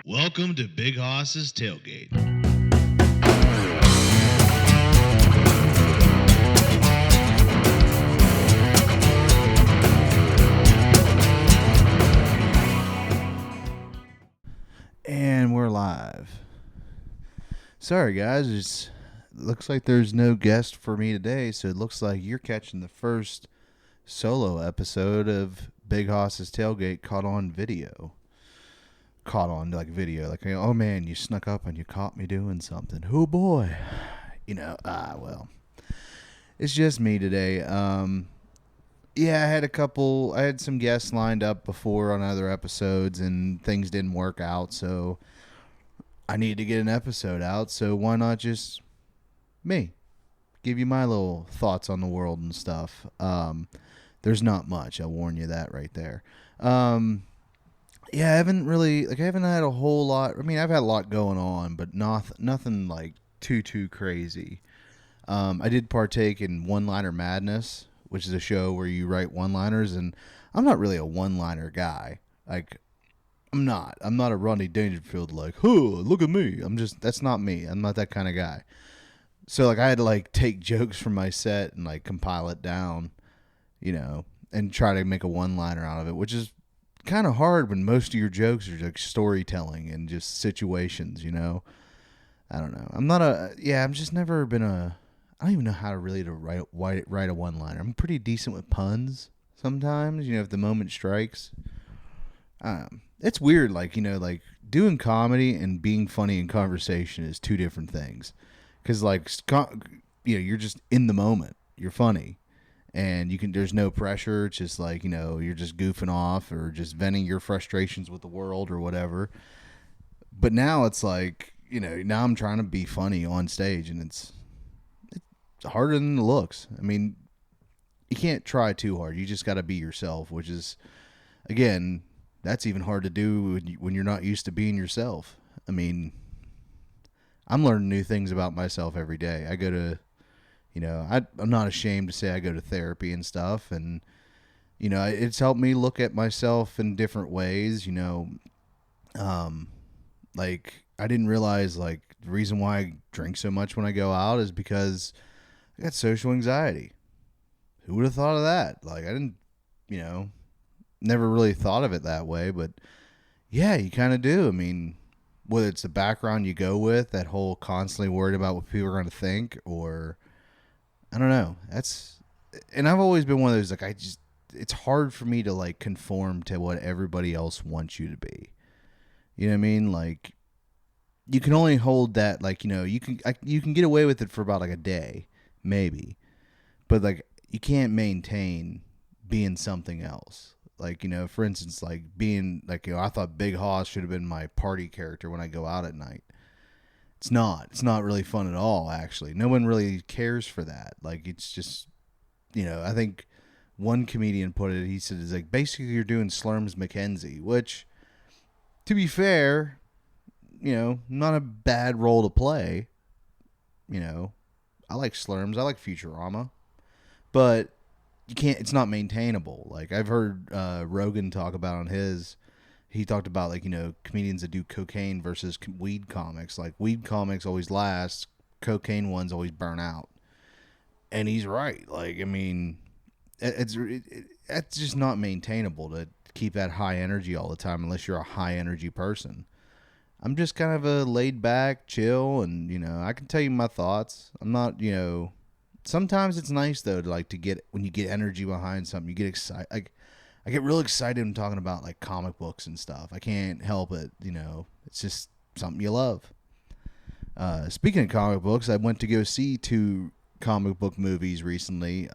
Welcome to Big Hoss's Tailgate. And we're live. Sorry, guys. It looks like there's no guest for me today, so it looks like you're catching the first solo episode of Big Hoss's Tailgate caught on video. Caught on, like, video. Like, oh, man, you snuck up and you caught me doing something. Oh, boy. Well. It's just me today. Yeah, I had some guests lined up before on other episodes, and things didn't work out, so I need to get an episode out, so why not just me? Give you my little thoughts on the world and stuff. There's not much, I'll warn you that right there. Yeah, I haven't had a whole lot. I mean, I've had a lot going on, but nothing like too crazy. I did partake in One Liner Madness, which is a show where you write one-liners, and I'm not really a one-liner guy. Like, I'm not a Rodney Dangerfield, like, look at me. That's not me. I'm not that kind of guy. So, like, I had to, like, take jokes from my set and, like, compile it down, and try to make a one-liner out of it, which is kind of hard when most of your jokes are, like, storytelling and just situations, I don't know. I've just never been I don't even know how to really write a one-liner. I'm pretty decent with puns sometimes, if the moment strikes. It's weird, like doing comedy and being funny in conversation is two different things. Because, you're just in the moment. You're funny. And there's no pressure. It's just like, you're just goofing off or just venting your frustrations with the world or whatever. But now it's like, now I'm trying to be funny on stage, and it's harder than it looks. I mean, you can't try too hard. You just got to be yourself, which is, again, that's even hard to do when you're not used to being yourself. I mean, I'm learning new things about myself every day. I go to, I'm not ashamed to say I go to therapy and stuff, and, it's helped me look at myself in different ways, like, I didn't realize, like, the reason why I drink so much when I go out is because I got social anxiety. Who would have thought of that? Like, I didn't, never really thought of it that way, but yeah, you kind of do. I mean, whether it's the background you go with, that whole constantly worried about what people are going to think, or I don't know. And I've always been one of those, like, it's hard for me to, like, conform to what everybody else wants you to be. You know what I mean? Like, you can only hold that, like, you can get away with it for about, like, a day, maybe. But, like, you can't maintain being something else. Like, for instance, like, being, like, I thought Big Hoss should have been my party character when I go out at night. It's not. It's not really fun at all, actually. No one really cares for that. Like, it's just, I think one comedian put it, he said, it's like, basically you're doing Slurms McKenzie, which, to be fair, not a bad role to play. I like Slurms. I like Futurama. But it's not maintainable. Like, I've heard Rogan talk about on his, he talked about, like, comedians that do cocaine versus weed comics. Like, weed comics always last, cocaine ones always burn out. And he's right. Like, I mean, it's just not maintainable to keep that high energy all the time unless you're a high energy person. I'm just kind of a laid back, chill, and, I can tell you my thoughts. I'm not, sometimes it's nice, though, when you get energy behind something, you get excited. Like, I get real excited when talking about, like, comic books and stuff. I can't help it, it's just something you love. Speaking of comic books, I went to go see 2 comic book movies recently.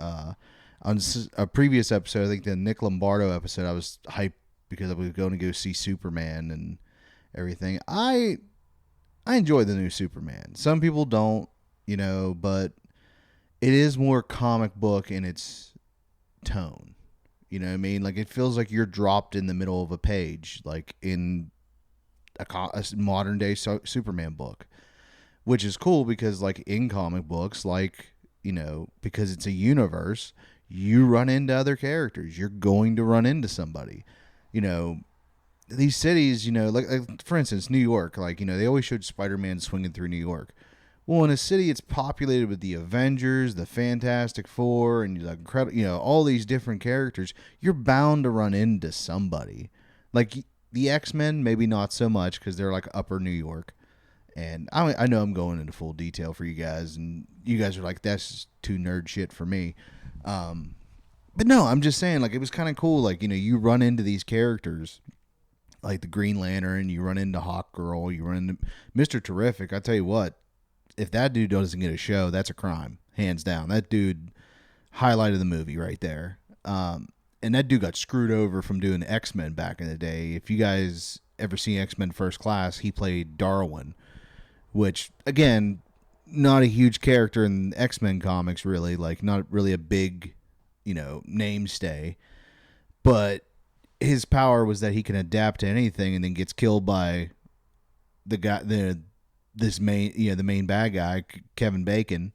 On a previous episode, I think the Nick Lombardo episode, I was hyped because I was going to go see Superman and everything. I enjoy the new Superman. Some people don't, but it is more comic book in its tone. You know what I mean? Like, it feels like you're dropped in the middle of a page, like in a modern day Superman book, which is cool because, like, in comic books, like, because it's a universe, you run into other characters. You're going to run into somebody. these cities, like for instance, New York, like, they always showed Spider-Man swinging through New York. Well, in a city, it's populated with the Avengers, the Fantastic Four, and like incredible, all these different characters. You're bound to run into somebody. Like the X-Men, maybe not so much because they're like upper New York. And I know I'm going into full detail for you guys, and you guys are like, that's too nerd shit for me. But no, I'm just saying, like, it was kind of cool. Like, you run into these characters, like the Green Lantern, you run into Hawk Girl, you run into Mr. Terrific. I tell you what, if that dude doesn't get a show, that's a crime, hands down. That dude highlighted the movie right there. And that dude got screwed over from doing X-Men back in the day. If you guys ever seen X-Men First Class, he played Darwin, which, again, not a huge character in X-Men comics, really. Like, not really a big, namestay. But his power was that he can adapt to anything and then gets killed by the guy, the main bad guy, Kevin Bacon.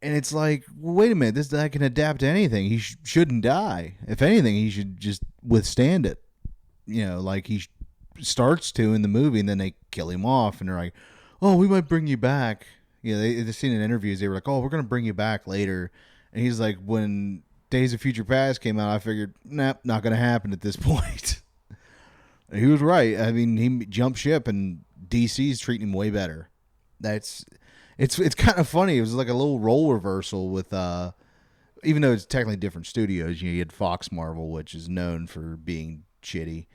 And it's like, well, wait a minute, this guy can adapt to anything. He shouldn't die. If anything, he should just withstand it. Like he starts to in the movie, and then they kill him off, and they're like, oh, we might bring you back. They seen in interviews, they were like, oh, we're going to bring you back later. And he's like, when Days of Future Past came out, I figured, nope, not going to happen at this point. He was right. I mean, he jumped ship, and DC's treating him way better. It's kind of funny. It was like a little role reversal with, even though it's technically different studios. You had Fox Marvel, which is known for being shitty.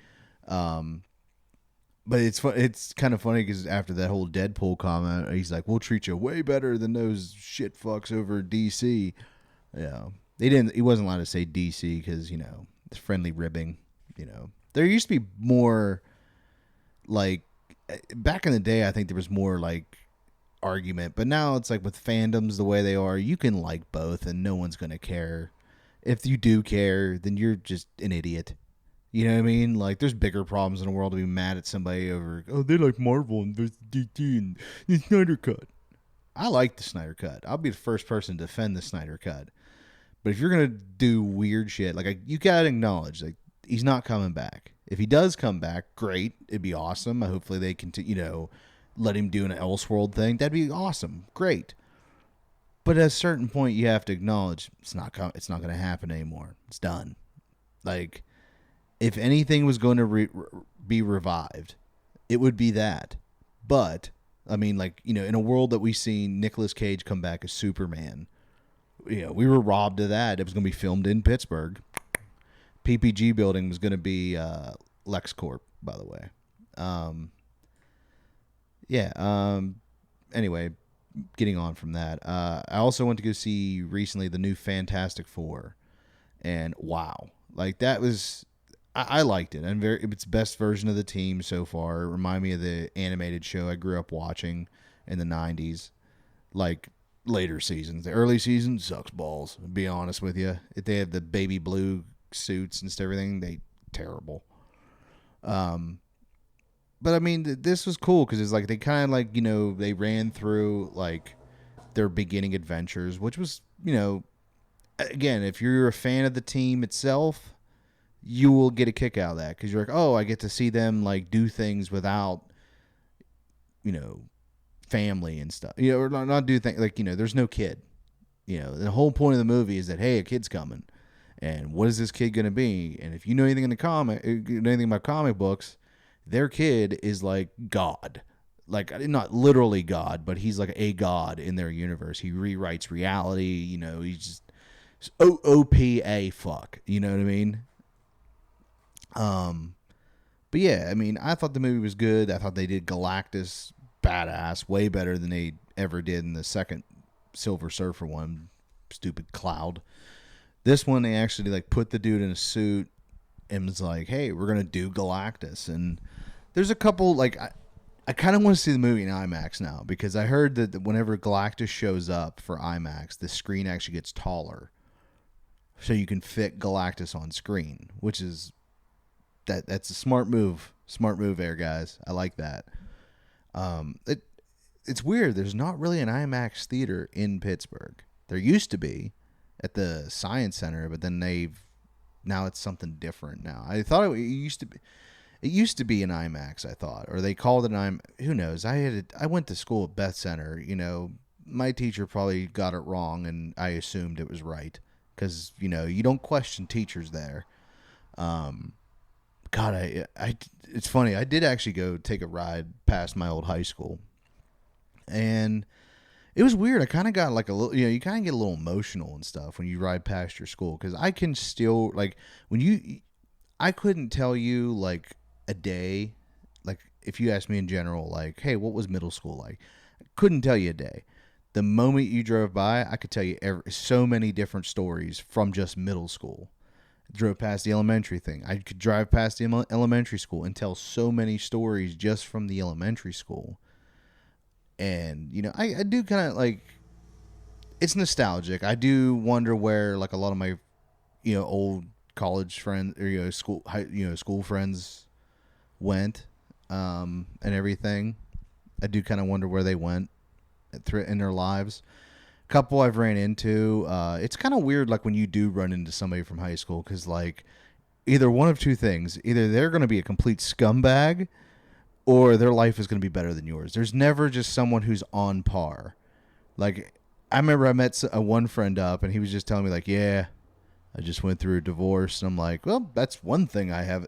But it's kind of funny because after that whole Deadpool comment, he's like, "We'll treat you way better than those shit fucks over at DC." Yeah, he wasn't allowed to say DC because it's friendly ribbing. There used to be more like back in the day. I think there was more like argument, but now it's like with fandoms the way they are, you can like both, and no one's gonna care. If you do care, then you're just an idiot. You know what I mean? Like, there's bigger problems in the world to be mad at somebody over, oh, they like Marvel and there's DC and the Snyder Cut. I like the Snyder Cut. I'll be the first person to defend the Snyder Cut. But if you're going to do weird shit, like, you got to acknowledge, like, he's not coming back. If he does come back, great. It'd be awesome. Hopefully they continue, let him do an Elseworld thing. That'd be awesome. Great. But at a certain point, you have to acknowledge it's not going to happen anymore. It's done. Like, if anything was going to be revived, it would be that. But, I mean, like, in a world that we've seen Nicolas Cage come back as Superman, we were robbed of that. It was going to be filmed in Pittsburgh. PPG building was going to be LexCorp, by the way. Anyway, getting on from that. I also went to go see recently the new Fantastic Four. And wow. Like, that was... I liked it. It's the best version of the team so far. It reminded me of the animated show I grew up watching in the 90s. Like, later seasons. The early seasons sucks balls, to be honest with you. If they have the baby blue suits and everything, they terrible. But I mean, this was cool because it's like they kind of like, they ran through like their beginning adventures, which was, again, if you're a fan of the team itself, you will get a kick out of that because you're like, oh, I get to see them like do things without, family and stuff. Or not do things like, there's no kid. The whole point of the movie is that, hey, a kid's coming, and what is this kid going to be? And if you know anything anything about comic books, their kid is like God. Like, not literally God, but he's like a god in their universe. He rewrites reality. He's just OPA fuck. You know what I mean? But yeah, I mean, I thought the movie was good. I thought they did Galactus badass, way better than they ever did in the second Silver Surfer one. Stupid cloud. This one, they actually like put the dude in a suit and was like, hey, we're gonna do Galactus. And there's a couple like I kind of want to see the movie in IMAX now because I heard that whenever Galactus shows up for IMAX, the screen actually gets taller, so you can fit Galactus on screen, which is that's a smart move. Smart move there, guys. I like that. It's weird. There's not really an IMAX theater in Pittsburgh. There used to be at the Science Center, but then now it's something different now. I thought it used to be. It used to be an IMAX, I thought, or they called it an IMAX. Who knows? I went to school at Beth Center. My teacher probably got it wrong, and I assumed it was right because you don't question teachers there. Um, God, it's funny. I did actually go take a ride past my old high school, and it was weird. I kind of got like a little, you kind of get a little emotional and stuff when you ride past your school because I can still like I couldn't tell you like a day, like if you asked me in general, like, hey, what was middle school like? I couldn't tell you a day. The moment you drove by, I could tell you so many different stories from just middle school. Drove past the elementary thing. I could drive past the elementary school and tell so many stories just from the elementary school. And, I do kind of like, it's nostalgic. I do wonder where like a lot of my, old college friends or, school friends went, and everything. I do kind of wonder where they went in their lives. Couple I've ran into. It's kind of weird, like when you do run into somebody from high school, because like either one of two things: either they're going to be a complete scumbag, or their life is going to be better than yours. There's never just someone who's on par. Like I remember I met one friend up, and he was just telling me like, "Yeah, I just went through a divorce." And I'm like, "Well, that's one thing I have."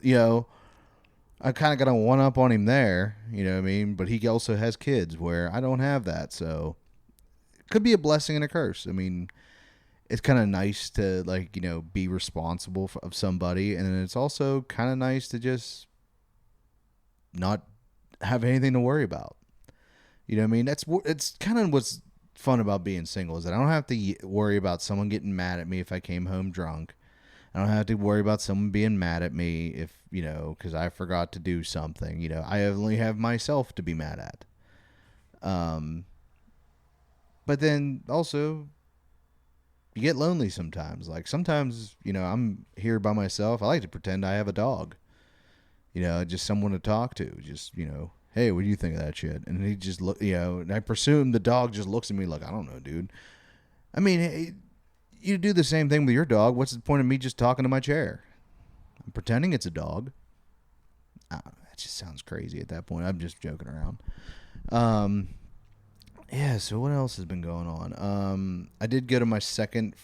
I kind of got a one up on him there. You know what I mean? But he also has kids where I don't have that, so. Could be a blessing and a curse. I mean, it's kind of nice to like be responsible of somebody, and then it's also kind of nice to just not have anything to worry about. You know what I mean? It's kind of what's fun about being single is that I don't have to worry about someone getting mad at me if I came home drunk. I don't have to worry about someone being mad at me if because I forgot to do something. I only have myself to be mad at. But then also, you get lonely sometimes. Like sometimes, I'm here by myself. I like to pretend I have a dog. Just someone to talk to. Just, hey, what do you think of that shit? And he just look, and I presume the dog just looks at me like, I don't know, dude. I mean, hey, you do the same thing with your dog. What's the point of me just talking to my chair? I'm pretending it's a dog. That just sounds crazy at that point. I'm just joking around. Yeah, so what else has been going on? I did go to my second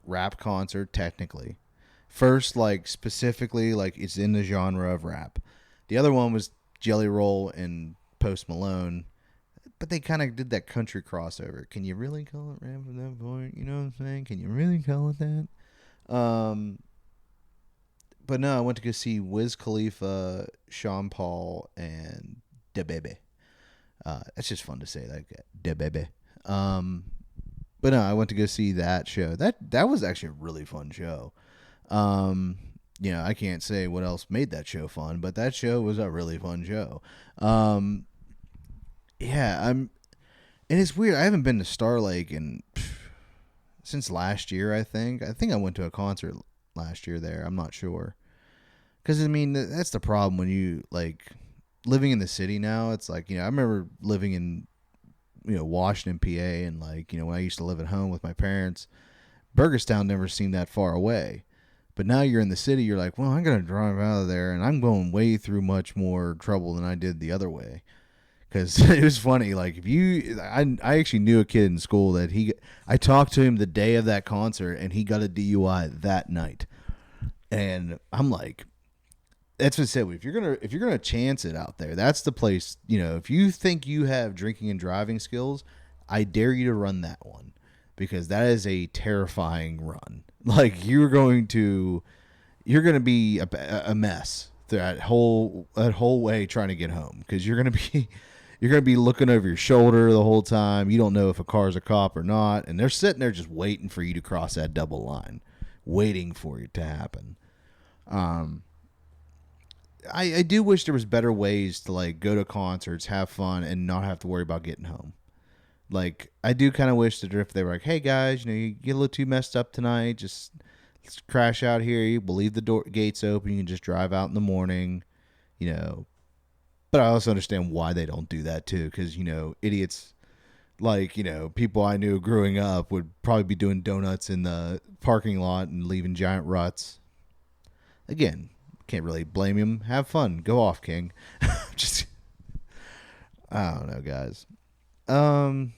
rap concert, technically. First, like, specifically, like, it's in the genre of rap. The other one was Jelly Roll and Post Malone, but they kind of did that country crossover. Can you really call it rap at that point? You know what I'm saying? Can you really call it that? But no, I went to go see Wiz Khalifa, Sean Paul, and DaBaby. That's just fun to say, like DaBaby. But no, I went to go see that show. That was actually a really fun show. I can't say what else made that show fun, but that show was a really fun show. And it's weird. I haven't been to Star Lake since last year. I think I went to a concert last year there. I'm not sure, because I mean that's the problem when you like living in the city now. It's like I remember living in Washington, PA, and like when I used to live at home with my parents, Burgerstown never seemed that far away. But now you're in the city, you're like, well, I'm going to drive out of there, and I'm going way through much more trouble than I did the other way. Because it was funny, like, I actually knew a kid in school that I talked to him the day of that concert, and he got a DUI that night. And I'm like, that's what I said. If you're gonna chance it out there, that's the place. If you think you have drinking and driving skills, I dare you to run that one, because that is a terrifying run. Like you're going to be a mess that whole way trying to get home, because you're gonna be looking over your shoulder the whole time. You don't know if a car's a cop or not, and they're sitting there just waiting for you to cross that double line, waiting for it to happen. I do wish there was better ways to like go to concerts, have fun, and not have to worry about getting home. Like I do kind of wish that if they were like, "Hey guys, you get a little too messed up tonight, just let's crash out here. We'll leave the gates open. You can just drive out in the morning." But I also understand why they don't do that too, because idiots like people I knew growing up would probably be doing donuts in the parking lot and leaving giant ruts. Again, can't really blame him. Have fun. Go off, King. Just I don't know, guys. Um,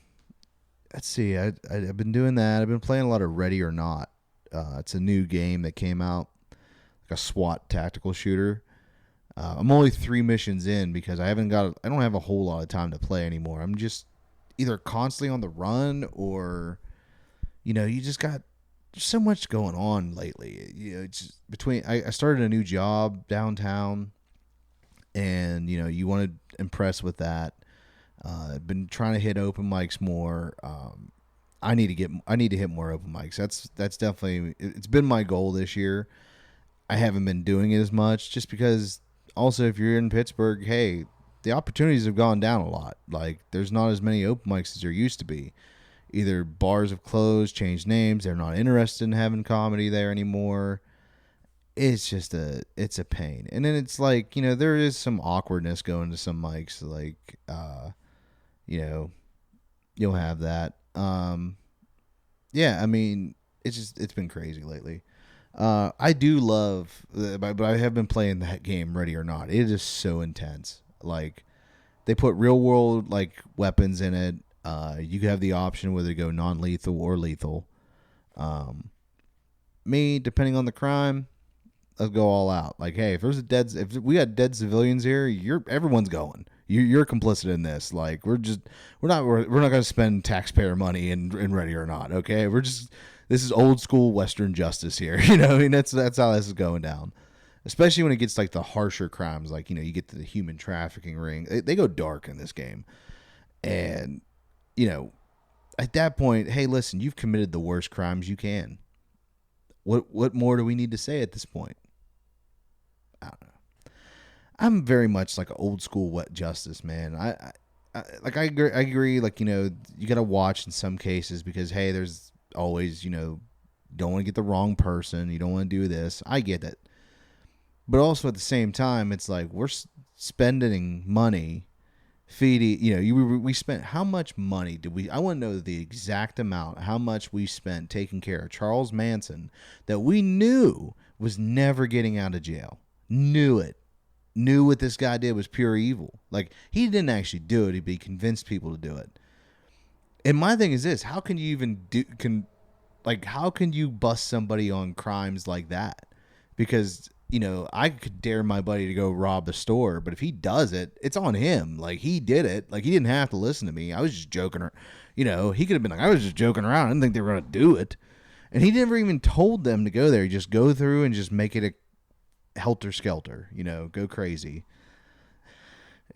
let's see. I've been doing that. I've been playing a lot of Ready or Not. It's a new game that came out, like a SWAT tactical shooter. I'm only 3 missions in because I don't have a whole lot of time to play anymore. I'm just either constantly on the run or, you just got so much going on lately. It's just I started a new job downtown, and you want to impress with that. I've been trying to hit open mics more. I need to hit more open mics. That's definitely, it's been my goal this year. I haven't been doing it as much just because also if you're in Pittsburgh, hey, the opportunities have gone down a lot. Like there's not as many open mics as there used to be. Either bars have closed, changed names, they're not interested in having comedy there anymore. It's a pain. And then it's like, there is some awkwardness going to some mics, like you'll have that. Yeah, I mean, it's been crazy lately. I do love, but I have been playing that game Ready or Not. It is so intense. Like they put real world like weapons in it. You have the option whether to go non-lethal or lethal. Me, depending on the crime, let's go all out. Like, hey, if we got dead civilians here, everyone's going. You're complicit in this. Like, we're not going to spend taxpayer money in Ready or Not. Okay, this is old school Western justice here. I mean, that's how this is going down. Especially when it gets like the harsher crimes, like you get to the human trafficking ring. They go dark in this game, and at that point, hey, listen, you've committed the worst crimes you can. What more do we need to say at this point? I don't know. I'm very much like an old school wet justice, man. I agree. Like you got to watch in some cases because hey, there's always don't want to get the wrong person. You don't want to do this. I get it, but also at the same time, it's like we're spending money feeding. We spent how much money did we? I want to know the exact amount. How much we spent taking care of Charles Manson that we knew was never getting out of jail. Knew it. Knew what this guy did was pure evil. Like, he didn't actually do it, but he convinced people to do it. And my thing is this, how can you even how can you bust somebody on crimes like that? Because, I could dare my buddy to go rob the store, but if he does it, it's on him. Like, he did it. Like, he didn't have to listen to me. I was just joking. He could have been like, I was just joking around. I didn't think they were going to do it. And he never even told them to go there. He just go through and just make it a helter-skelter, go crazy.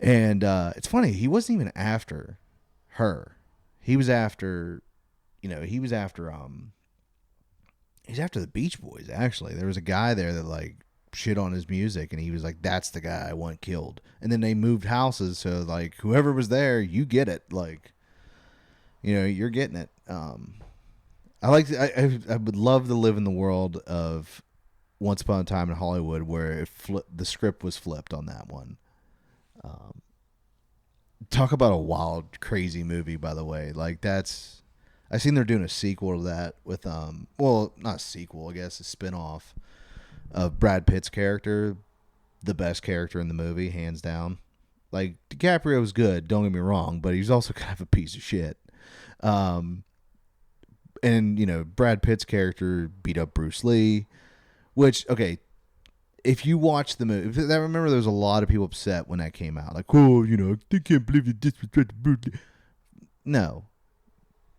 And it's funny, he wasn't even after her. He was after, he's after the Beach Boys, actually. There was a guy there that, like, shit on his music, and he was like, that's the guy I want killed. And then they moved houses, so, like, whoever was there, you get it. Like, you're getting it. I would love to live in the world of Once Upon a Time in Hollywood, where the script was flipped on that one. Talk about a wild, crazy movie, by the way. Like, I seen they're doing a sequel to that with, well, not a sequel, I guess, a spinoff of Brad Pitt's character, the best character in the movie, hands down. Like, DiCaprio was good, don't get me wrong, but he's also kind of a piece of shit. And, Brad Pitt's character beat up Bruce Lee. Which, okay, if you watch the movie, I remember there was a lot of people upset when that came out. Like, oh, they can't believe you disrespected Bruce Lee. No.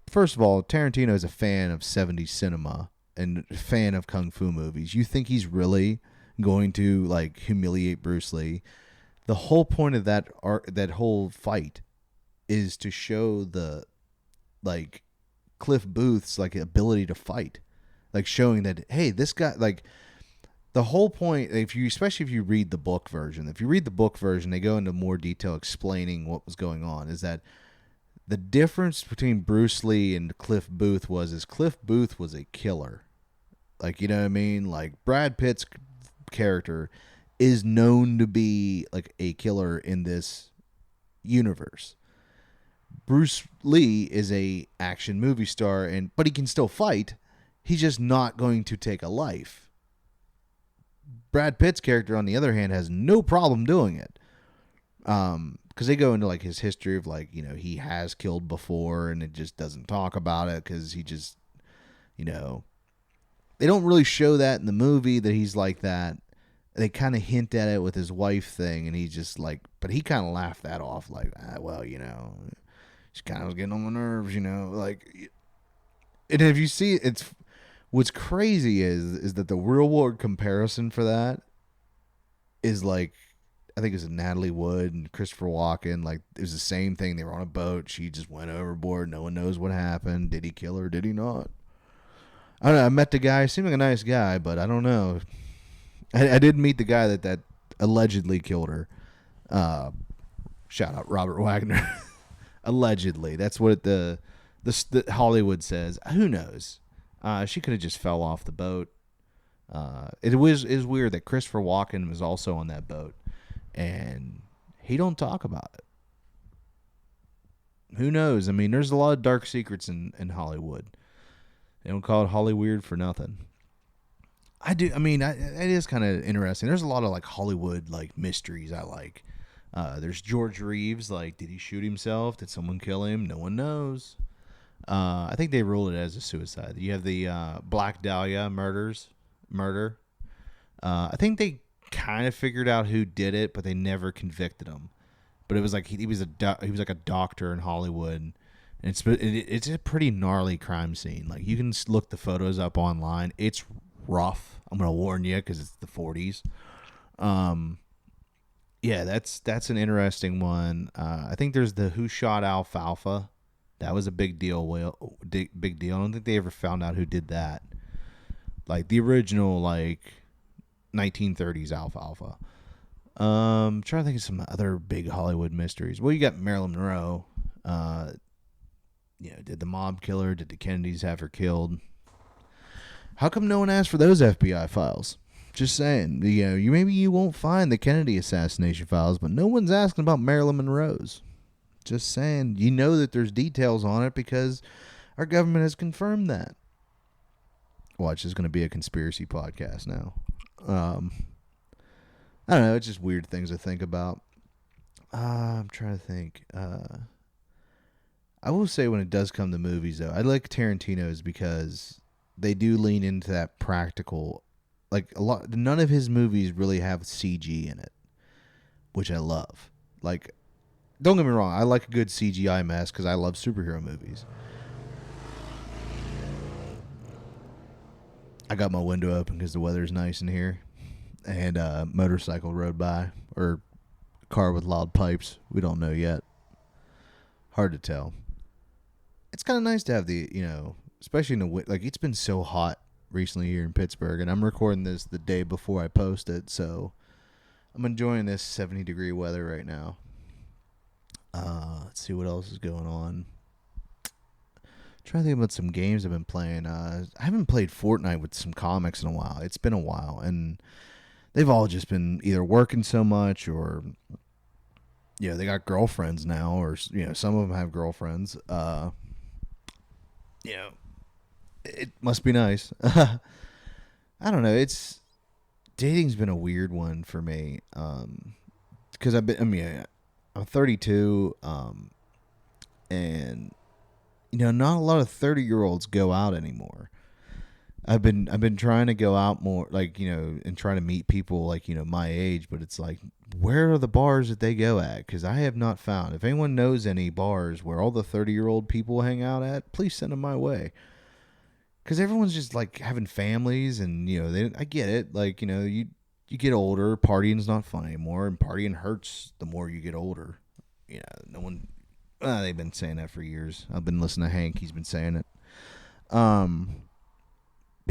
First of all, Tarantino is a fan of 70s cinema and a fan of kung fu movies. You think he's really going to, like, humiliate Bruce Lee? The whole point of that whole fight is to show the, like, Cliff Booth's, like, ability to fight. Like, showing that, hey, this guy, like, the whole point, especially if you read the book version, they go into more detail explaining what was going on, is that the difference between Bruce Lee and Cliff Booth was Cliff Booth was a killer. Like, you know what I mean? Like, Brad Pitt's character is known to be, like, a killer in this universe. Bruce Lee is a action movie star, but he can still fight. He's just not going to take a life. Brad Pitt's character, on the other hand, has no problem doing it. Because they go into like his history of like, he has killed before, and it just doesn't talk about it because he just, you know, they don't really show that in the movie that he's like that. They kind of hint at it with his wife thing, and he just like, but he kind of laughed that off, like, well, she kind of was getting on my nerves, like. And if you see, it's what's crazy is that the real world comparison for that is like, I think it was Natalie Wood and Christopher Walken. Like, it was the same thing. They were on a boat. She just went overboard. No one knows what happened. Did he kill her? Did he not? I don't know. I met the guy. Seemed like a nice guy, but I don't know. I did meet the guy that allegedly killed her. Shout out Robert Wagner. Allegedly. That's what the Hollywood says. Who knows? She could have just fell off the boat. It is weird that Christopher Walken was also on that boat, and he don't talk about it. Who knows? I mean, there's a lot of dark secrets in Hollywood. They don't call it Hollyweird for nothing. I do. I mean, it is kind of interesting. There's a lot of like Hollywood like mysteries I like. There's George Reeves. Like, did he shoot himself? Did someone kill him? No one knows. I think they ruled it as a suicide. You have the Black Dahlia murder. I think they kind of figured out who did it, but they never convicted him. But it was like he was like a doctor in Hollywood, and it's a pretty gnarly crime scene. Like, you can look the photos up online. It's rough. I'm gonna warn you because it's the 40s. Yeah, that's an interesting one. I think there's the Who Shot Alfalfa. That was a big deal. Big deal. I don't think they ever found out who did that. Like the original, like 1930s Alfalfa. Trying to think of some other big Hollywood mysteries. Well, you got Marilyn Monroe. Did the mob kill her? Did the Kennedys have her killed? How come no one asked for those FBI files? Just saying. Maybe you won't find the Kennedy assassination files, but no one's asking about Marilyn Monroe's. Just saying. You know that there's details on it because our government has confirmed that. Watch, this is going to be a conspiracy podcast now. I don't know. It's just weird things to think about. I'm trying to think. I will say when it does come to movies, though, I like Tarantino's because they do lean into that practical. Like, a lot. None of his movies really have CG in it, which I love. Like, don't get me wrong. I like a good CGI mess because I love superhero movies. I got my window open because the weather's nice in here. And a motorcycle rode by. Or a car with loud pipes. We don't know yet. Hard to tell. It's kind of nice to have the, especially in the, like, it's been so hot recently here in Pittsburgh. And I'm recording this the day before I post it. So I'm enjoying this 70-degree weather right now. Let's see what else is going on. Trying to think about some games I've been playing. I haven't played Fortnite with some comics in a while. It's been a while, and they've all just been either working so much or, they got girlfriends now, or, some of them have girlfriends. It must be nice. I don't know. Dating's been a weird one for me. Because I'm 32, and not a lot of 30-year-olds go out anymore. I've been trying to go out more, like, and trying to meet people like, my age, but it's like, where are the bars that they go at? Because I have not found. If anyone knows any bars where all the 30-year-old people hang out at, please send them my way. Because everyone's just like having families, and I get it. Like, you get older, partying's not fun anymore, and partying hurts the more you get older. No one. They've been saying that for years. I've been listening to Hank. He's been saying it. But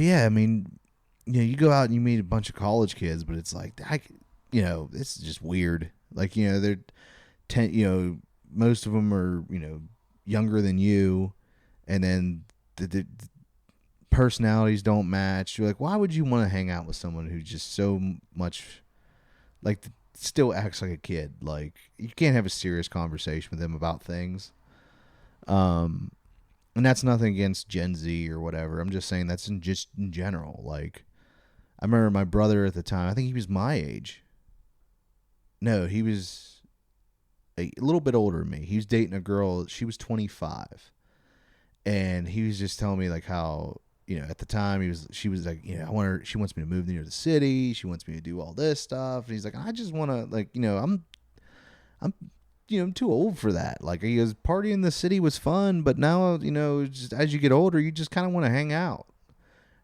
yeah, I mean, you go out and you meet a bunch of college kids, but it's like, it's just weird. Like, they're most of them are, younger than you, and then the personalities don't match. You're like, why would you want to hang out with someone who's just so much like still acts like a kid? Like, you can't have a serious conversation with them about things. And that's nothing against Gen Z or whatever. I'm just saying that's just in general. Like, I remember my brother at the time, I think he was my age. No, he was a little bit older than me. He was dating a girl, she was 25. And he was just telling me like how, at the time she was like, she wants me to move near the city. She wants me to do all this stuff. And he's like, I just want to like, I'm I'm too old for that. Like, he goes, partying in the city was fun, but now, just as you get older, you just kind of want to hang out.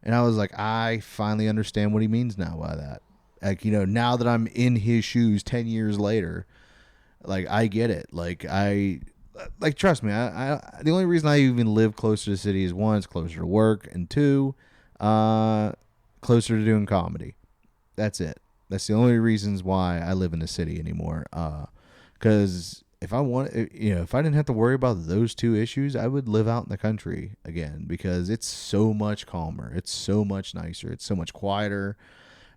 And I was like, I finally understand what he means now by that. Like, now that I'm in his shoes 10 years later, like, I get it. Like, trust me, I the only reason I even live closer to the city is, one, it's closer to work, and two, closer to doing comedy. That's it. That's the only reasons why I live in the city anymore. Because if if I didn't have to worry about those two issues, I would live out in the country again, because it's so much calmer. It's so much nicer. It's so much quieter.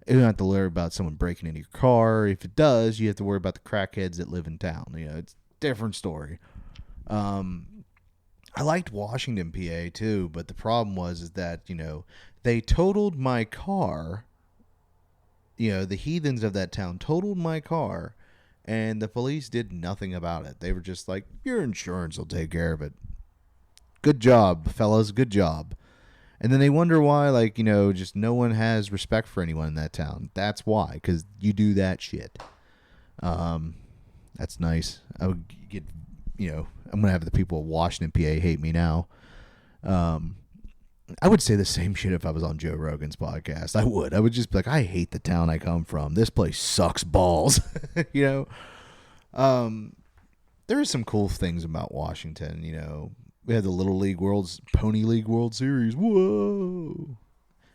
You don't have to worry about someone breaking into your car. If it does, you have to worry about the crackheads that live in town. It's a different story. I liked Washington, PA too, but the problem is that, they totaled my car. The heathens of that town totaled my car, and the police did nothing about it. They were just like, your insurance will take care of it. Good job, fellas. Good job. And then they wonder why, like, just no one has respect for anyone in that town. That's why, because you do that shit. That's nice. I would get, I'm going to have the people of Washington, PA hate me now. I would say the same shit if I was on Joe Rogan's podcast. I would just be like, I hate the town I come from. This place sucks balls. There is some cool things about Washington. We had the Pony League World Series. Whoa.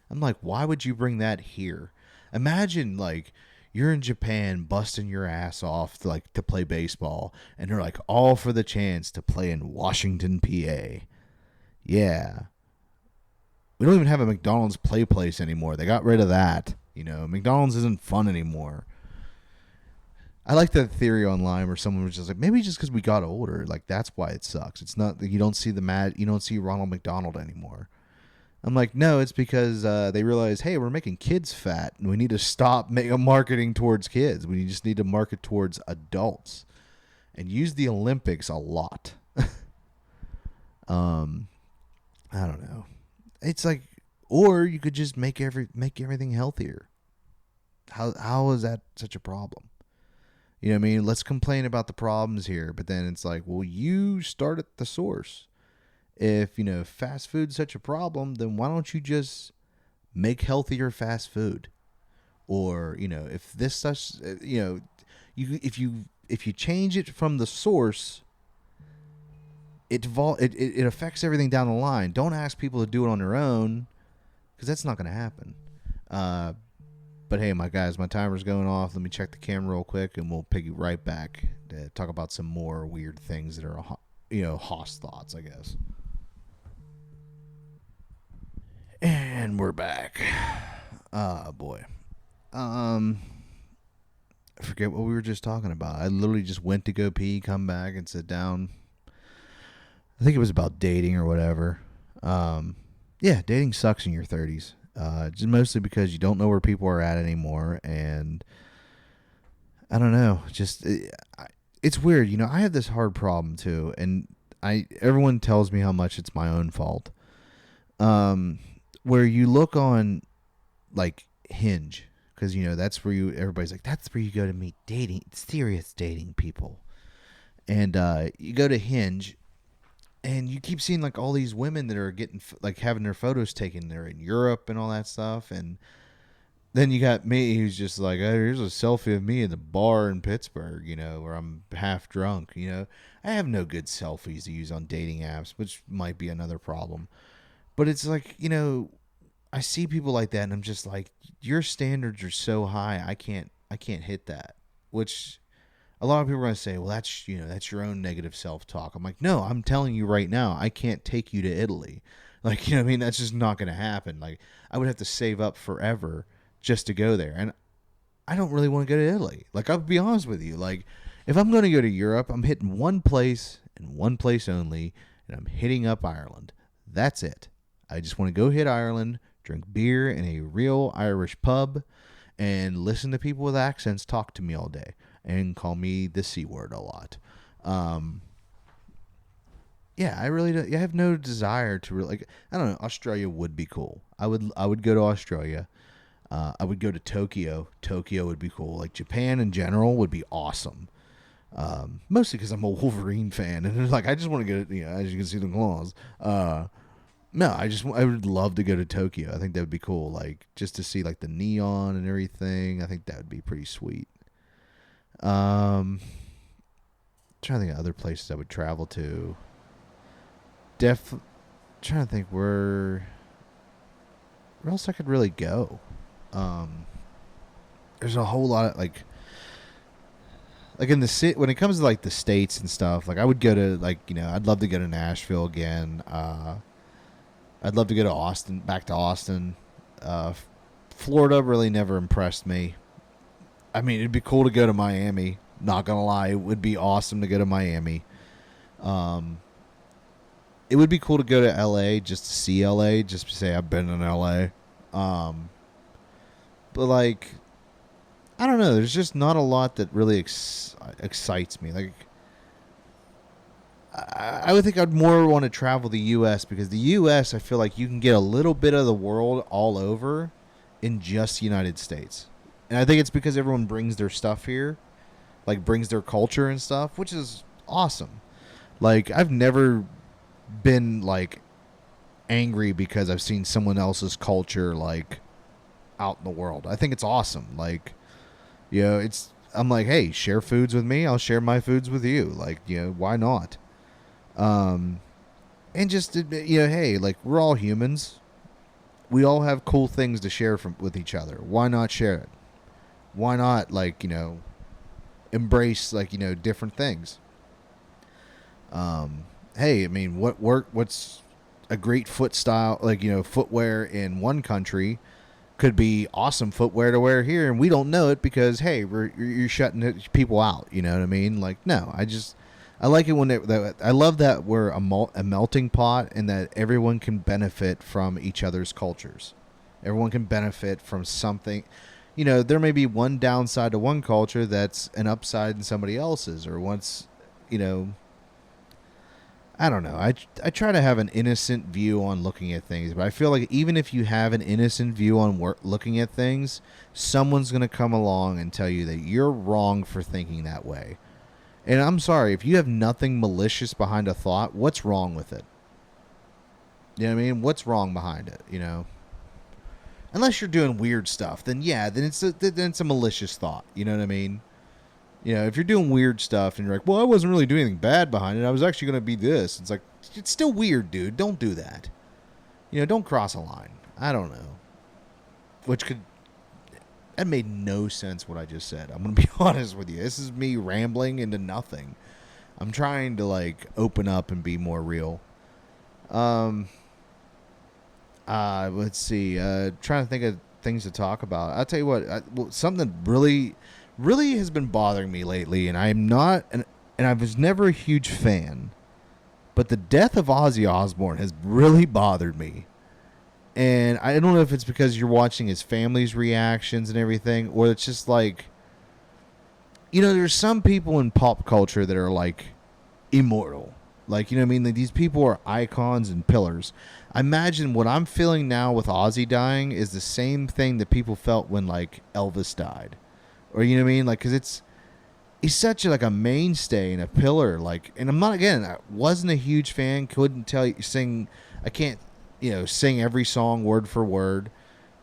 I'm like, why would you bring that here? Imagine, like, you're in Japan busting your ass off to play baseball, and they're like, all for the chance to play in Washington, PA. Yeah. We don't even have a McDonald's play place anymore. They got rid of that. McDonald's isn't fun anymore. I like that theory online where someone was just like, maybe just because we got older, like, that's why it sucks. It's not that you don't see Ronald McDonald anymore. I'm like, no, it's because they realize, hey, we're making kids fat, and we need to stop marketing towards kids. We just need to market towards adults and use the Olympics a lot. I don't know. It's like, or you could just make everything healthier. How is that such a problem? You know what I mean? Let's complain about the problems here, but then it's like, well, you start at the source. If, fast food's such a problem, then why don't you just make healthier fast food? Or, if this such, if you change it from the source, it affects everything down the line. Don't ask people to do it on their own, because that's not going to happen. But hey, my guys, my timer's going off. Let me check the camera real quick, and we'll piggy right back to talk about some more weird things that are, Hoss thoughts, I guess. And we're back. Boy. I forget what we were just talking about. I literally just went to go pee, come back, and sit down. I think it was about dating or whatever. Yeah, dating sucks in your 30s. Just mostly because you don't know where people are at anymore, and I don't know. It's weird. I have this hard problem too, and everyone tells me how much it's my own fault. Where you look on, like, Hinge, because that's where everybody's like, that's where you go to meet serious dating people, and you go to Hinge. And you keep seeing, like, all these women that are getting, like, having their photos taken. They're in Europe and all that stuff. And then you got me who's just like, oh, here's a selfie of me in the bar in Pittsburgh, where I'm half drunk. I have no good selfies to use on dating apps, which might be another problem. But it's like, I see people like that, and I'm just like, your standards are so high, I can't hit that. Which a lot of people are going to say, well, that's your own negative self-talk. I'm like, no, I'm telling you right now, I can't take you to Italy. Like, that's just not going to happen. Like, I would have to save up forever just to go there. And I don't really want to go to Italy. Like, I'll be honest with you. Like, if I'm going to go to Europe, I'm hitting one place and one place only, and I'm hitting up Ireland. That's it. I just want to go hit Ireland, drink beer in a real Irish pub, and listen to people with accents talk to me all day and call me the C word a lot. Um, yeah, I really don't, I have no desire to really, like, I don't know. Australia would be cool. I would go to Australia. I would go to Tokyo. Tokyo would be cool. Like Japan in general would be awesome. Mostly because I'm a Wolverine fan, and it's like I just want to get, as you can see the claws. No, I would love to go to Tokyo. I think that would be cool. Like just to see like the neon and everything. I think that would be pretty sweet. Trying to think of other places I would travel to. Trying to think where else I could really go. There's a whole lot of like in the city when it comes to like the states and stuff. Like I would go to I'd love to go to Nashville again. I'd love to go to Austin, back to Austin. Florida really never impressed me. I mean, it'd be cool to go to Miami. Not gonna lie, it would be awesome to go to Miami. It would be cool to go to LA just to see LA, just to say I've been in LA. But like, I don't know. There's just not a lot that really excites me. Like, I would think I'd more want to travel the U.S. because the U.S. I feel like you can get a little bit of the world all over in just the United States. And I think it's because everyone brings their stuff here, like brings their culture and stuff, which is awesome. Like, I've never been like angry because I've seen someone else's culture like out in the world. I think it's awesome. Like, I'm like, hey, share foods with me. I'll share my foods with you. Like, why not? And just, hey, like we're all humans. We all have cool things to share with each other. Why not share it? Why not embrace different things? Hey, I mean, what's a great footwear in one country could be awesome footwear to wear here, and we don't know it because, hey, you're shutting people out. You know what I mean? Like, no, I like it when I love that we're a melting pot and that everyone can benefit from each other's cultures. Everyone can benefit from something. There may be one downside to one culture that's an upside in somebody else's, or once, I don't know. I try to have an innocent view on looking at things, but I feel like even if you have an innocent view on looking at things, someone's going to come along and tell you that you're wrong for thinking that way. And I'm sorry, if you have nothing malicious behind a thought, what's wrong with it? You know what I mean? What's wrong behind it, Unless you're doing weird stuff, then yeah, then it's a malicious thought. You know what I mean? If you're doing weird stuff and you're like, well, I wasn't really doing anything bad behind it. I was actually going to be this. It's like, it's still weird, dude. Don't do that. Don't cross a line. I don't know. That made no sense what I just said. I'm going to be honest with you. This is me rambling into nothing. I'm trying to, open up and be more real. Let's see. Trying to think of things to talk about. I'll tell you what. Something really has been bothering me lately, and I'm not, and I was never a huge fan, but the death of Ozzy Osbourne has really bothered me. And I don't know if it's because you're watching his family's reactions and everything, or it's just like, there's some people in pop culture that are immortal. Like, you know what I mean? Like, these people are icons and pillars. I imagine what I'm feeling now with Ozzy dying is the same thing that people felt when Elvis died. Or, you know what I mean? Because he's such a mainstay and a pillar. And I'm not, again, I wasn't a huge fan. Couldn't I can't, sing every song word for word.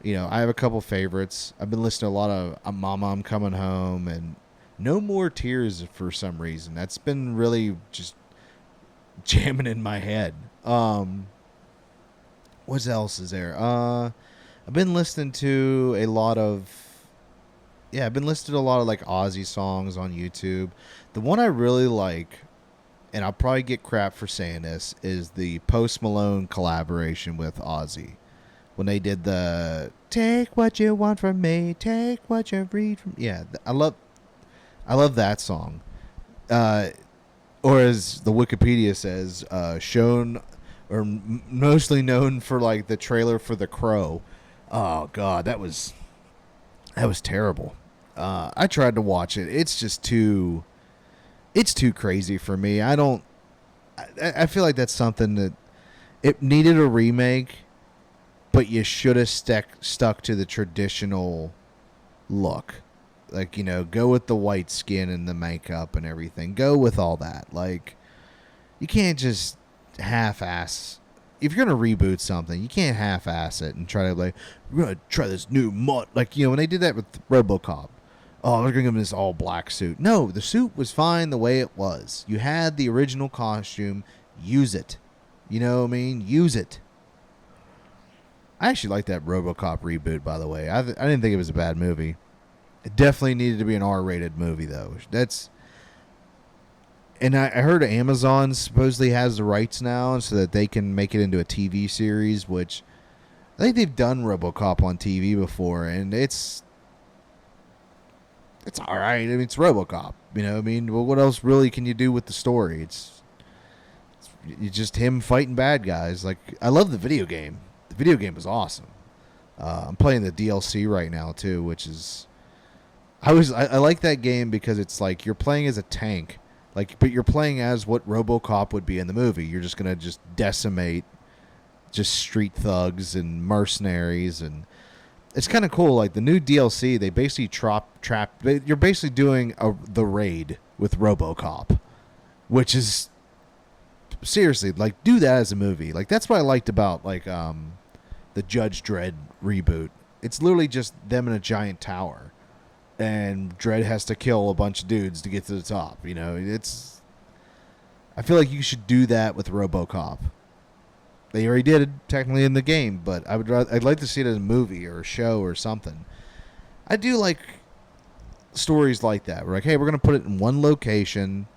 I have a couple favorites. I've been listening to a lot of Mama, I'm Coming Home and No More Tears for some reason. That's been really just jamming in my head. What else is there? I've been listening to a lot of Ozzy songs on YouTube. The one I really like, and I'll probably get crap for saying this, is the Post Malone collaboration with Ozzy. When they did the "Take What You Want From Me, Take What You Read From," yeah, I love that song. Or as the Wikipedia says, shown or mostly known for like the trailer for The Crow. Oh God, that was terrible. I tried to watch it. It's just too. It's too crazy for me. I don't. I feel like that's something that it needed a remake, but you should have stuck to the traditional look. Like, go with the white skin and the makeup and everything. Go with all that. Like, you can't just half-ass. If you're going to reboot something, you can't half-ass it and try to, like, we're going to try this new Like, when they did that with RoboCop. Oh, they're going to give him this all-black suit. No, the suit was fine the way it was. You had the original costume. Use it. You know what I mean? Use it. I actually like that RoboCop reboot, by the way. I didn't think it was a bad movie. It definitely needed to be an R-rated movie, though. And I heard Amazon supposedly has the rights now so that they can make it into a TV series, which I think they've done RoboCop on TV before, and it's all right. I mean, it's RoboCop. Well, what else really can you do with the story? It's just him fighting bad guys. Like, I love the video game. The video game was awesome. I'm playing the DLC right now too, which is I like that game because it's like you're playing as a tank, like, but you're playing as what RoboCop would be in the movie. You're just gonna just decimate just street thugs and mercenaries, and it's kind of cool. Like the new DLC, they basically you're basically doing the raid with RoboCop, which is seriously, like, do that as a movie. Like, that's what I liked about like the Judge Dredd reboot. It's literally just them in a giant tower, and Dredd has to kill a bunch of dudes to get to the top. It's. I feel like you should do that with RoboCop. They already did it technically in the game, but I'd like to see it in a movie or a show or something. I do like stories like that. We're like, hey, we're gonna put it in one location.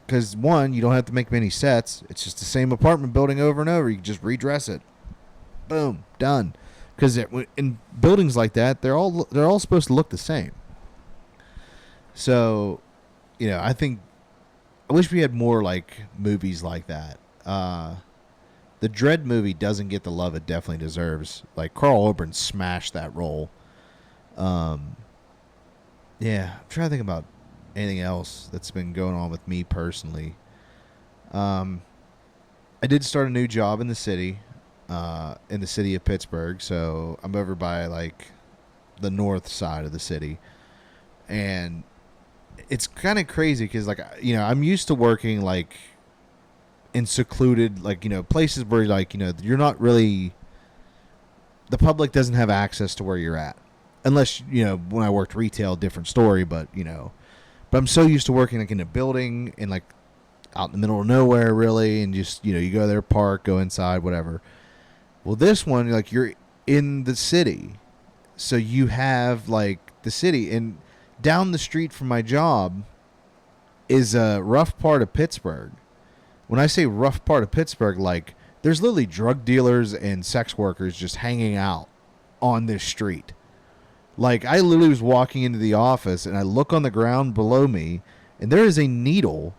Because, one, you don't have to make many sets. It's just the same apartment building over and over. You can just redress it. Boom. Done. Because in buildings like that, they're all supposed to look the same. So, I wish we had more, like, movies like that. The Dredd movie doesn't get the love it definitely deserves. Like, Carl Urban smashed that role. Yeah, I'm trying to think about anything else that's been going on with me personally. I did start a new job in the city of Pittsburgh, so I'm over by like the north side of the city, and it's kind of crazy because like I'm used to working like in secluded like places where like you're not really, the public doesn't have access to where you're at, unless when I worked retail, different story, but But I'm so used to working like in a building and like out in the middle of nowhere, really, and just you go there, park, go inside, whatever. Well, this one, like, you're in the city, so you have like the city, and down the street from my job is a rough part of Pittsburgh. When I say rough part of Pittsburgh, like there's literally drug dealers and sex workers just hanging out on this street. Like, I literally was walking into the office, and I look on the ground below me, and there is a needle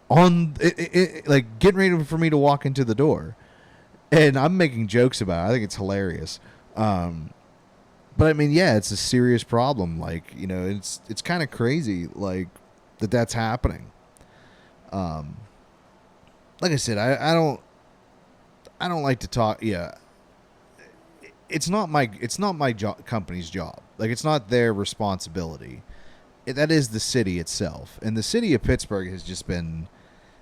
on it, like, getting ready for me to walk into the door. And I'm making jokes about it. I think it's hilarious. But, I mean, yeah, it's a serious problem. Like, it's kind of crazy, like, that's happening. Like I said, I don't like to talk. Yeah. It's not my company's job. Like, it's not their responsibility. That is the city itself. And the city of Pittsburgh has just been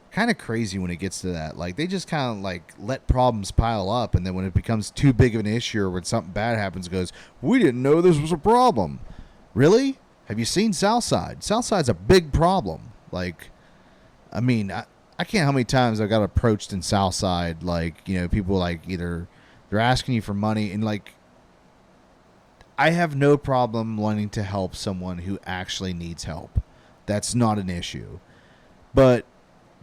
kind of crazy when it gets to that. Like, they just kind of like let problems pile up, and then when it becomes too big of an issue or when something bad happens, it goes, we didn't know this was a problem. Really? Have you seen Southside? Southside's a big problem. Like, I mean, I can't know how many times I got approached in Southside, like, people like either they're asking you for money, and like, I have no problem wanting to help someone who actually needs help. That's not an issue. But,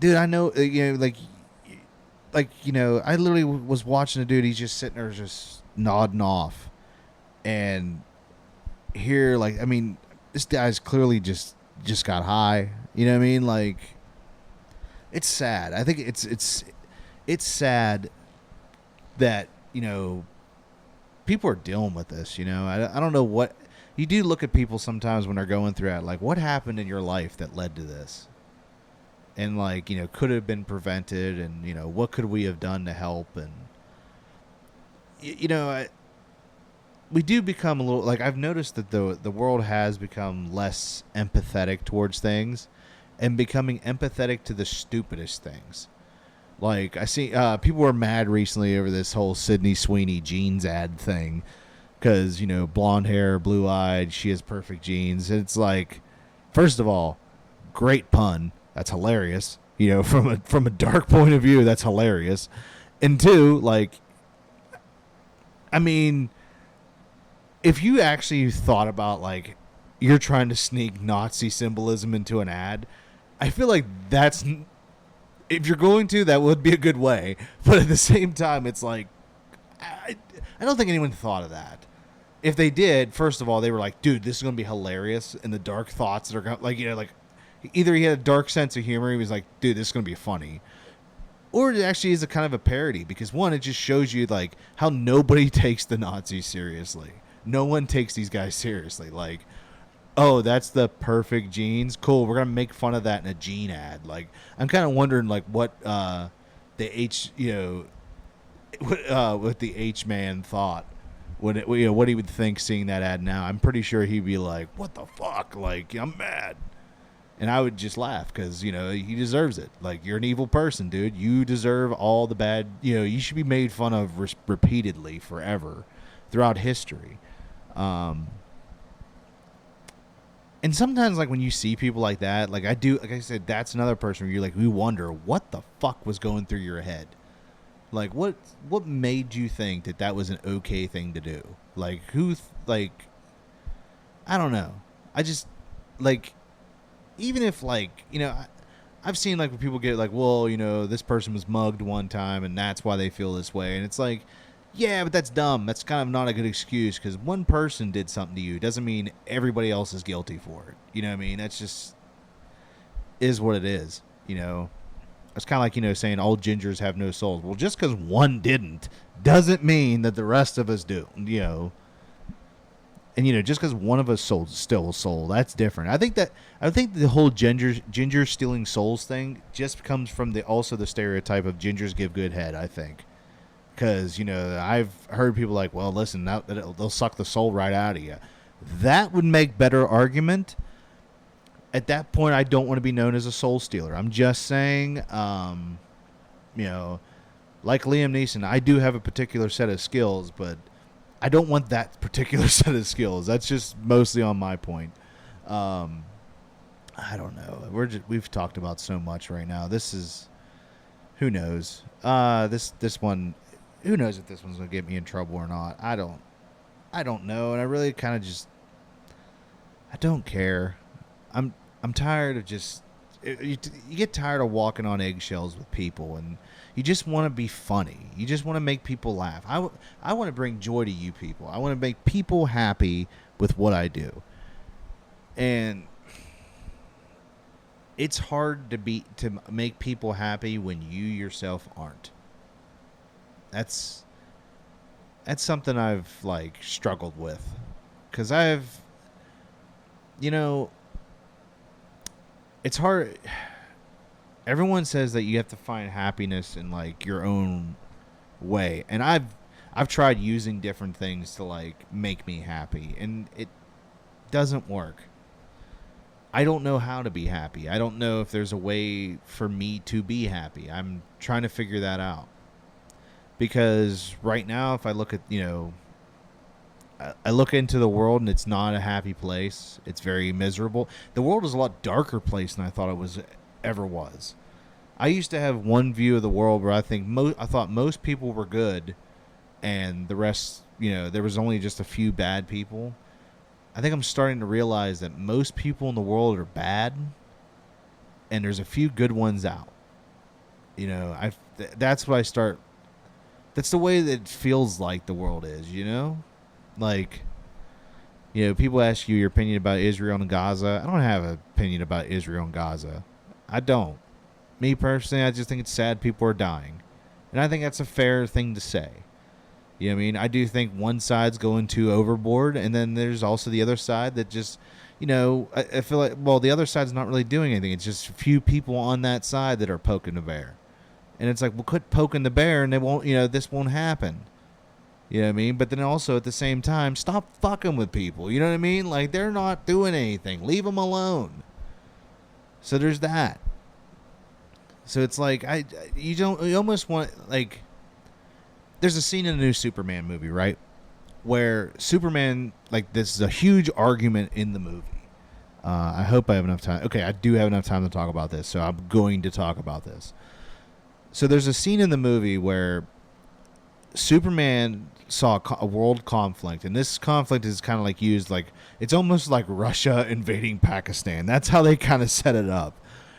dude, I know, I literally was watching a dude. He's just sitting there just nodding off. And here, like, I mean, this guy's clearly just got high. You know what I mean? Like, it's sad. I think it's sad that, people are dealing with this, I don't know what you do. Look at people sometimes when they're going through it, like, what happened in your life that led to this? And, like, could have been prevented, and, what could we have done to help? And, we do become a little, like, I've noticed that the world has become less empathetic towards things and becoming empathetic to the stupidest things. Like, I see people were mad recently over this whole Sydney Sweeney jeans ad thing because, blonde hair, blue-eyed, she has perfect jeans. It's like, first of all, great pun. That's hilarious. From a dark point of view, that's hilarious. And two, like, I mean, if you actually thought about, like, you're trying to sneak Nazi symbolism into an ad, I feel like that's, if you're going to, that would be a good way. But at the same time, it's like, I don't think anyone thought of that. If they did, first of all, they were like, dude, this is going to be hilarious. And the dark thoughts that are going to, like, like, either he had a dark sense of humor, he was like, dude, this is going to be funny. Or it actually is a kind of a parody because, one, it just shows you, like, how nobody takes the Nazis seriously. No one takes these guys seriously. Like, oh, that's the perfect jeans. Cool, we're going to make fun of that in a jean ad. Like, I'm kind of wondering, like, what the what the H-man thought. What he would think seeing that ad now. I'm pretty sure he'd be like, what the fuck? Like, I'm mad. And I would just laugh because, he deserves it. Like, you're an evil person, dude. You deserve all the bad. You should be made fun of repeatedly forever throughout history. And sometimes, like, when you see people like that, like I said, that's another person where you're like, we wonder what the fuck was going through your head. Like, what made you think that was an okay thing to do? Like, I don't know. I just, like, even if, like, I've seen, like, when people get, like, well, this person was mugged one time and that's why they feel this way. And it's like, yeah, but that's dumb. That's kind of not a good excuse because one person did something to you doesn't mean everybody else is guilty for it. You know what I mean? That's just is what it is, It's kind of like, saying all gingers have no souls. Well, just because one didn't doesn't mean that the rest of us do, And, just because one of us stole a soul, that's different. I think the whole ginger stealing souls thing just comes from the stereotype of gingers give good head, I think. Because, I've heard people like, well, listen, they'll suck the soul right out of you. That would make better argument. At that point, I don't want to be known as a soul stealer. I'm just saying, like Liam Neeson, I do have a particular set of skills, but I don't want that particular set of skills. That's just mostly on my point. I don't know. We've talked about so much right now. This is, who knows? This one, who knows if this one's gonna get me in trouble or not? I don't know, and I really kind of just, I don't care. I'm tired of just. You get tired of walking on eggshells with people, and you just want to be funny. You just want to make people laugh. I want to bring joy to you people. I want to make people happy with what I do. And it's hard to make people happy when you yourself aren't. That's something I've, like, struggled with. 'Cause I've, it's hard. Everyone says that you have to find happiness in, like, your own way, and I've tried using different things to, like, make me happy, and it doesn't work. I don't know how to be happy. I don't know if there's a way for me to be happy. I'm trying to figure that out. Because right now, if I look at, I look into the world and it's not a happy place. It's very miserable. The world is a lot darker place than I thought it ever was. I used to have one view of the world where I thought most people were good, and the rest, there was only just a few bad people. I think I'm starting to realize that most people in the world are bad, and there's a few good ones out. That's what I start. That's the way that it feels like the world is, Like, people ask you your opinion about Israel and Gaza. I don't have an opinion about Israel and Gaza. I don't. Me personally, I just think it's sad people are dying. And I think that's a fair thing to say. You know what I mean? I do think one side's going too overboard, and then there's also the other side that just, I feel like, well, the other side's not really doing anything. It's just a few people on that side that are poking the bear. And it's like, well, quit poking the bear, and they won't, this won't happen. You know what I mean? But then also at the same time, stop fucking with people. You know what I mean? Like, they're not doing anything. Leave them alone. So there's that. So it's like, you almost want, like, there's a scene in the new Superman movie, right? Where Superman, like, this is a huge argument in the movie. I hope I have enough time. Okay, I do have enough time to talk about this, so I'm going to talk about this. So there's a scene in the movie where Superman saw a world conflict, and this conflict is kind of like used like, it's almost like Russia invading Pakistan. That's how they kind of set it up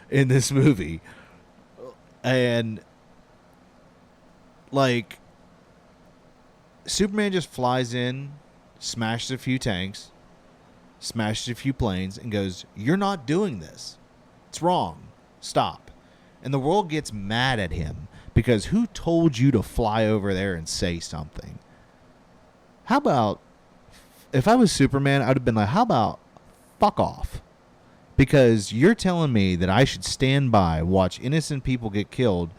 in this movie. And like, Superman just flies in, smashes a few tanks, smashes a few planes, and goes, "You're not doing this. It's wrong. Stop." And the world gets mad at him because who told you to fly over there and say something? How about, if I was Superman, I would have been like, how about fuck off? Because you're telling me that I should stand by, watch innocent people get killed.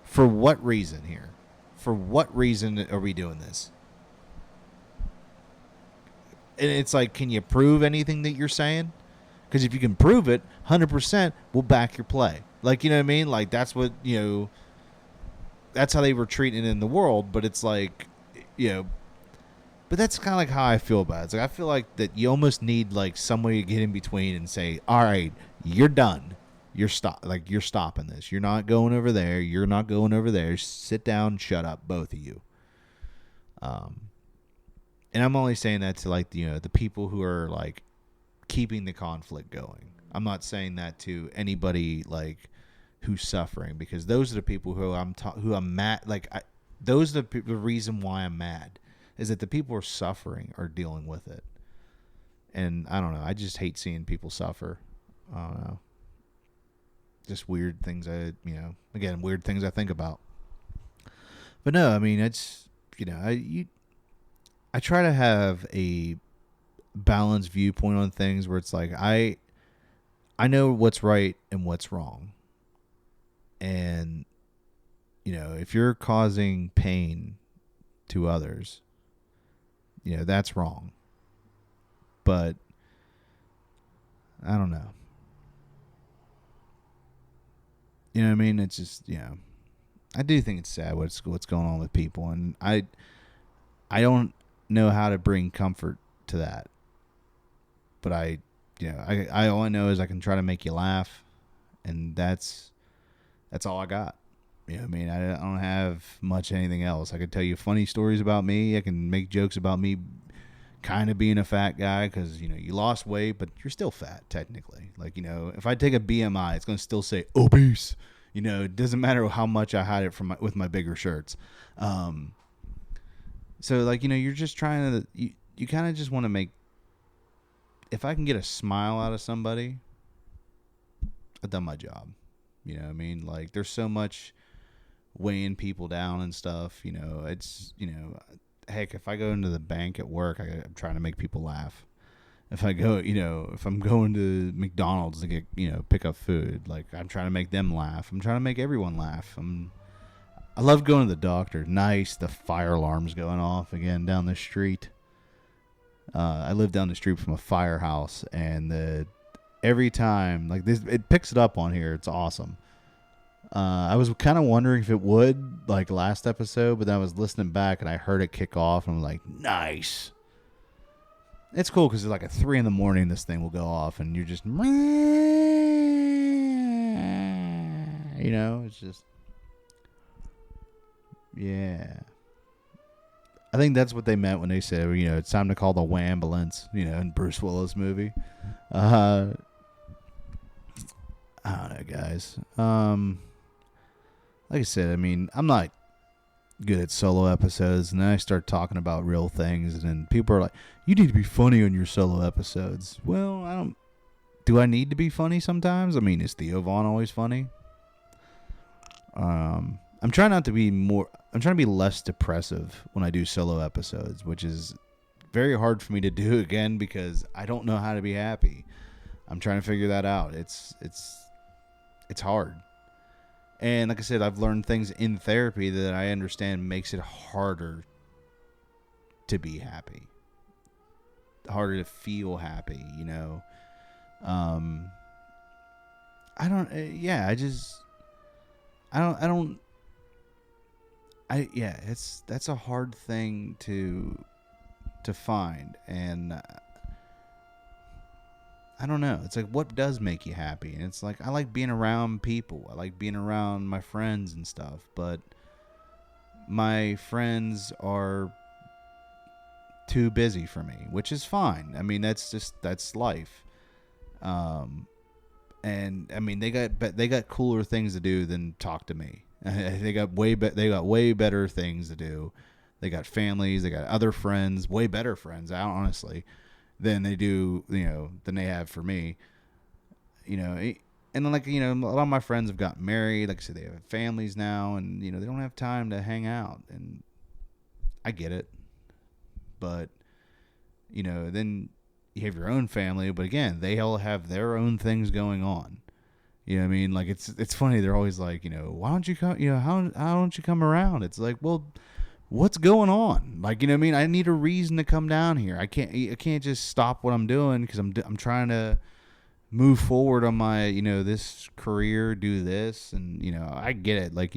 For what reason here? For what reason are we doing this? And it's like, can you prove anything that you're saying? Because if you can prove it, 100% we'll back your play. Like, you know what I mean? Like, that's what, that's how they were treating it in the world. But it's like, but that's kind of like how I feel about it. It's like, I feel like that you almost need like somebody to get in between and say, all right, you're done. You're stopping this. You're not going over there. You're not going over there. Sit down, shut up, both of you. And I'm only saying that to like, the people who are like keeping the conflict going. I'm not saying that to anybody like who's suffering, because those are the people who I'm mad. Like, those are the reason why I'm mad, is that the people who are suffering are dealing with it. And I don't know. I just hate seeing people suffer. I don't know. Just weird things weird things I think about. But no, I mean, it's, I try to have a balanced viewpoint on things where it's like, I know what's right and what's wrong. And, if you're causing pain to others, that's wrong. But I don't know. You know what I mean? It's just, I do think it's sad what's going on with people, and I don't know how to bring comfort to that. But I all I know is I can try to make you laugh, and that's all I got. You know what I mean? I don't have much anything else. I could tell you funny stories about me. I can make jokes about me kind of being a fat guy because, you lost weight, but you're still fat technically. Like, if I take a BMI, it's going to still say obese. It doesn't matter how much I hide it with my bigger shirts. So, like, you're just trying to, you kind of just want to make, if I can get a smile out of somebody, I've done my job. You know what I mean? Like, there's so much weighing people down and stuff. It's, heck, if I go into the bank at work, I'm trying to make people laugh. If I go, if I'm going to McDonald's to get, pick up food, like, I'm trying to make them laugh. I'm trying to make everyone laugh. I love going to the doctor. Nice. The fire alarm's going off again down the street. I live down the street from a firehouse, and every time, like, this, it picks it up on here. It's awesome. I was kind of wondering if it would, like, last episode, but then I was listening back and I heard it kick off, and I'm like, nice. It's cool because it's like at 3 a.m. this thing will go off, and you're just, it's just, yeah. I think that's what they meant when they said, it's time to call the Wambulance, in Bruce Willis movie. I don't know, guys. Like I said, I mean, I'm not good at solo episodes, and then I start talking about real things, and then people are like, you need to be funny on your solo episodes. Well, do I need to be funny sometimes? I mean, is Theo Vaughn always funny? I I'm trying not to be more. I'm trying to be less depressive when I do solo episodes, which is very hard for me to do again because I don't know how to be happy. I'm trying to figure that out. It's hard. And like I said, I've learned things in therapy that I understand makes it harder to be happy. Harder to feel happy, you know. I don't yeah, that's a hard thing to find, and I don't know. It's like, what does make you happy? And it's like, I like being around people. I like being around my friends and stuff, but my friends are too busy for me, which is fine. I mean, that's life. And I mean, they got cooler things to do than talk to me. They got way better things to do. They got families, they got other friends, way better friends, honestly, than they do, than they have for me. And then, like, a lot of my friends have gotten married. Like I said, they have families now, and they don't have time to hang out, and I get it. But then you have your own family, but again, they all have their own things going on. You know what I mean? Like, it's funny. They're always like, why don't you come? How don't you come around? It's like, well, what's going on? Like, you know what I mean? I need a reason to come down here. I can't just stop what I'm doing because I'm trying to move forward on my, this career, do this, and I get it. Like,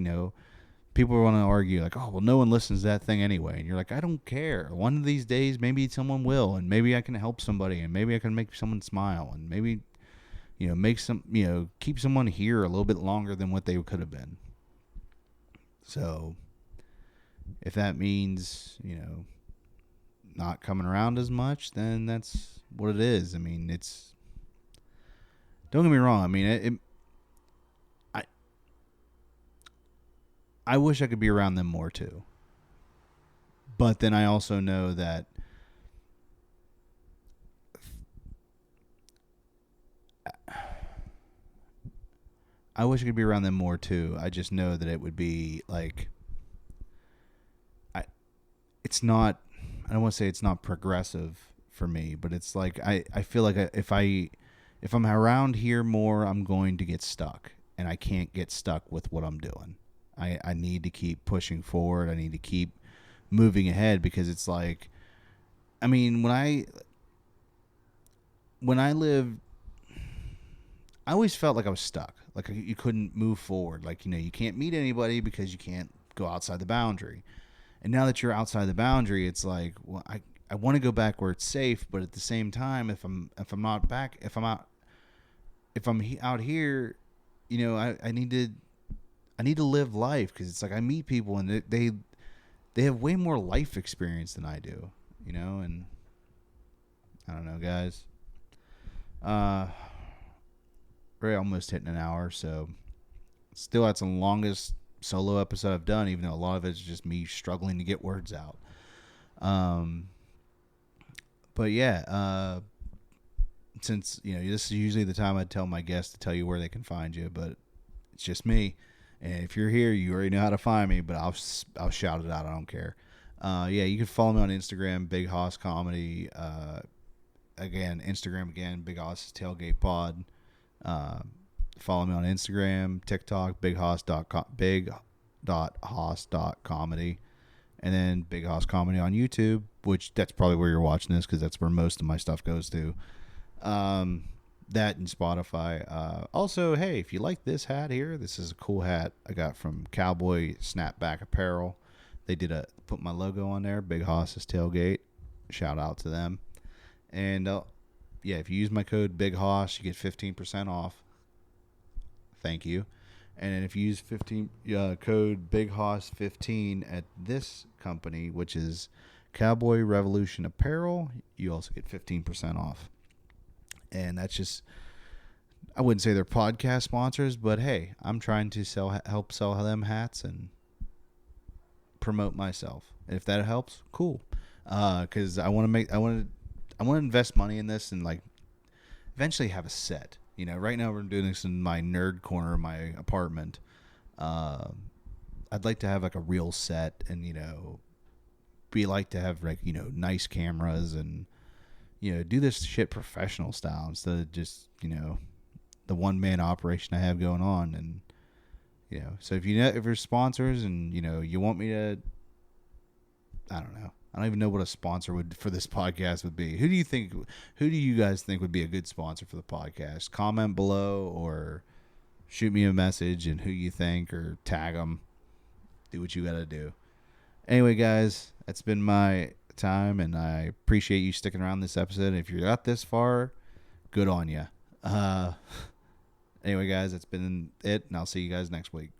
people want to argue like, oh, well, no one listens to that thing anyway, and you're like, I don't care. One of these days, maybe someone will, and maybe I can help somebody, and maybe I can make someone smile, and maybe make some, keep someone here a little bit longer than what they could have been. So if that means, not coming around as much, then that's what it is. I mean, don't get me wrong. I mean, I wish I could be around them more too. But then I also know that I wish I could be around them more too. I just know that it would be like, it's not, I don't want to say it's not progressive for me, but it's like, I feel like if I'm around here more, I'm going to get stuck, and I can't get stuck with what I'm doing. I need to keep pushing forward. I need to keep moving ahead, because it's like, I mean, when I lived, I always felt like I was stuck. Like, you couldn't move forward. Like, you can't meet anybody because you can't go outside the boundary. And now that you're outside the boundary, it's like, well, I want to go back where it's safe, but at the same time, if I'm out here, I need to live life, because it's like I meet people and they have way more life experience than I do, and I don't know, guys. We're almost hitting an hour, so still that's the longest solo episode I've done, even though a lot of it's just me struggling to get words out. But yeah, since this is usually the time I tell my guests to tell you where they can find you, but it's just me. And if you're here, you already know how to find me, but I'll shout it out. I don't care. Yeah, you can follow me on Instagram, Big Hoss Comedy. Again, Instagram again, Big Hoss Tailgate Pod. Follow me on Instagram, TikTok, big.hoss.comedy, and then Big Hoss Comedy on YouTube, which that's probably where you're watching this, because that's where most of my stuff goes to. That and Spotify. Also, hey, if you like this hat here, this is a cool hat I got from Cowboy Snapback Apparel. They put my logo on there, Big Hoss's Tailgate. Shout out to them. And yeah, if you use my code Big Hoss, you get 15% off. Thank you. And then if you use code Big Hoss 15 at this company, which is Cowboy Revolution Apparel, you also get 15% off. And that's just, I wouldn't say they're podcast sponsors, but hey, I'm trying to help sell them hats and promote myself. And if that helps, cool. Because I want to invest money in this and like eventually have a set. Right now we're doing this in my nerd corner of my apartment. I I'd like to have like a real set, and be like to have like nice cameras, and do this shit professional style instead of just the one man operation I have going on. And so if if you're sponsors and you want me to, I don't know. I don't even know what a sponsor would for this podcast would be. Who do you guys think would be a good sponsor for the podcast? Comment below or shoot me a message and who you think, or tag them. Do what you got to do. Anyway, guys, that's been my time, and I appreciate you sticking around this episode. If you got this far, good on you. Anyway, guys, that's been it, and I'll see you guys next week.